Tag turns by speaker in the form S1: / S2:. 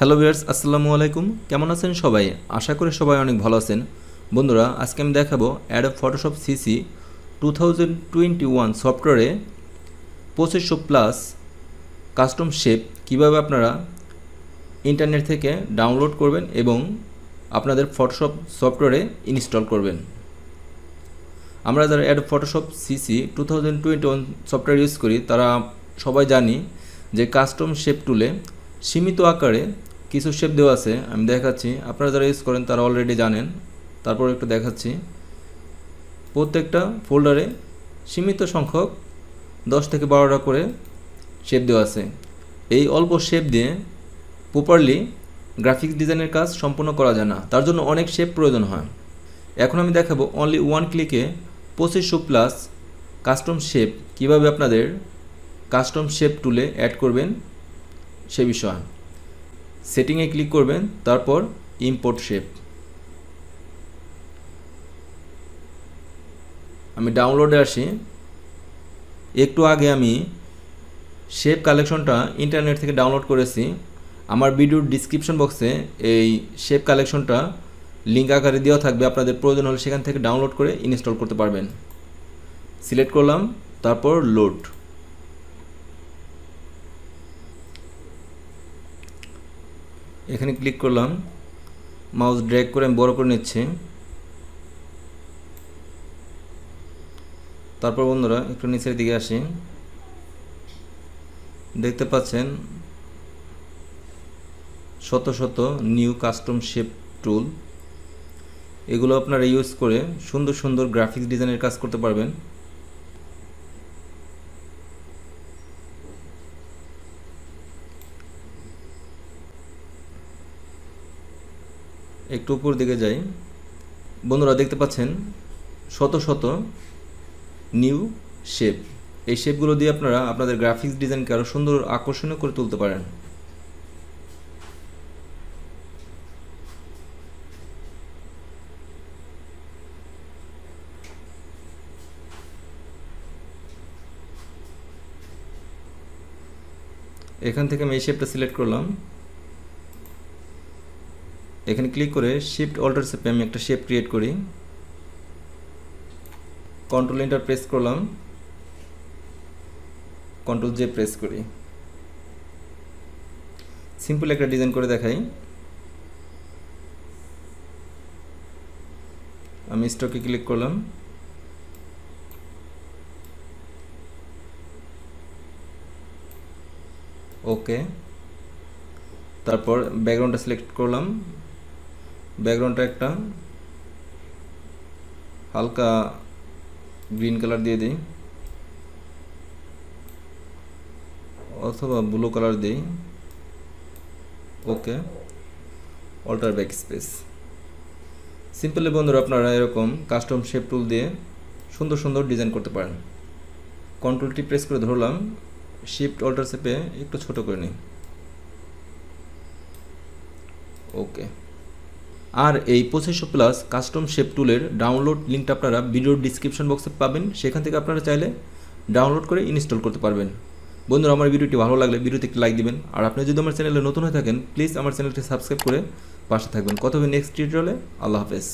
S1: Hello viewers, আসসালামু আলাইকুম। কেমন আছেন সবাই? আশা করি সবাই অনেক ভালো আছেন। বন্ধুরা, আজকে আমি দেখাবো অ্যাডোব ফটোশপ সিসি 2021 সফটওয়্যারে 2500 প্লাস কাস্টম শেপ কীভাবে আপনারা ইন্টারনেট থেকে ডাউনলোড করবেন এবং আপনাদের ফটোশপ সফটওয়্যারে ইনস্টল করবেন। আমরা যারা Adobe Photoshop CC 2021 software use করি তারা সবাই জানি যে কাস্টম শেপ টুলে সীমিত আকারে কিছু শেপ দেওয়া আছে। আমি দেখাচ্ছি, আপনারা যারা ইউজ করেন তারা অলরেডি জানেন, তারপর একটু দেখাচ্ছি। প্রত্যেকটা ফোল্ডারে সীমিত সংখ্যক 10 থেকে 12টা করে শেপ দেওয়া আছে। এই অল্প শেপ দিয়ে প্রপারলি গ্রাফিক্স ডিজাইনের কাজ সম্পূর্ণ করা যায় না, তার জন্য অনেক শেপ প্রয়োজন হয়। এখন আমি দেখাবো অনলি ওয়ান ক্লিকে 2500 প্লাস কাস্টম শেপ কীভাবে আপনাদের কাস্টম শেপ টুলে অ্যাড করবেন সে বিষয়। সেটিংয়ে ক্লিক করবেন, তারপর ইম্পোর্ট শেপ। আমি ডাউনলোডে আসি। একটু আগে আমি শেপ কালেকশনটা ইন্টারনেট থেকে ডাউনলোড করেছি। আমার ভিডিওর ডিসক্রিপশন বক্সে এই শেপ কালেকশনটা লিঙ্ক আকারে দেওয়া থাকবে, আপনাদের প্রয়োজন হলে সেখান থেকে ডাউনলোড করে ইনস্টল করতে পারবেন। সিলেক্ট করলাম, তারপর লোড। এখানে ক্লিক করলাম, মাউস ড্র্যাগ করে আমি বড় করে নিচ্ছি। তারপর বন্ধুরা একটু নিচের দিকে আসি। দেখতে পাচ্ছেন শত শত নিউ কাস্টম শেপ টুল। এগুলো আপনারা ইউজ করে সুন্দর সুন্দর গ্রাফিক্স ডিজাইনের কাজ করতে পারবেন। একটু উপর দিকে যাই। বন্ধুরা দেখতে পাচ্ছেন শত শত নিউ শেপ। এই শেপগুলো দিয়ে আপনারা আপনাদের গ্রাফিক্স ডিজাইনকে আরও সুন্দর আকর্ষণীয় করে তুলতে পারেন। এখান থেকে আমি এই শেপটা সিলেক্ট করলাম। এখানে ক্লিক করে শিফট অল্টার চেপে আমি একটা শেপ ক্রিয়েট করি। কন্ট্রোল এন্টার প্রেস করলাম, কন্ট্রোল জে প্রেস করি। সিম্পল একটা ডিজাইন করে দেখাই। আমি স্টকে ক্লিক করলাম, ওকে। তারপর ব্যাকগ্রাউন্ডটা সিলেক্ট করলাম। ব্যাকগ্রাউন্ডটা একটা হালকা গ্রিন কালার দিয়ে দিই অথবা ব্লু কালার দিই, okay. Alter backspace. Simply বন্ধুরা আপনারা এরকম কাস্টম শেপ টুল দিয়ে সুন্দর সুন্দর ডিজাইন করতে পারেন। কন্ট্রোলটি প্রেস করে ধরলাম, শিফট অল্টার চেপে একটু ছোট করে নিই, ওকে। আর এই 2500 প্লাস কাস্টম শেপ টুলের ডাউনলোড লিঙ্কটা আপনারা ভিডিওর ডিসক্রিপশন বক্সে পাবেন, সেখান থেকে আপনারা চাইলে ডাউনলোড করে ইনস্টল করতে পারবেন। বন্ধুরা, আমার ভিডিওটি ভালো লাগলে ভিডিওতে একটি লাইক দিবেন, আর আপনি যদি আমার চ্যানেলে নতুন হয়ে থাকেন প্লিজ আমার চ্যানেলটি সাবস্ক্রাইব করে পাশে থাকবেন। কথা হবে নেক্সট টিউটোরিয়ালে। আল্লাহ হাফেজ।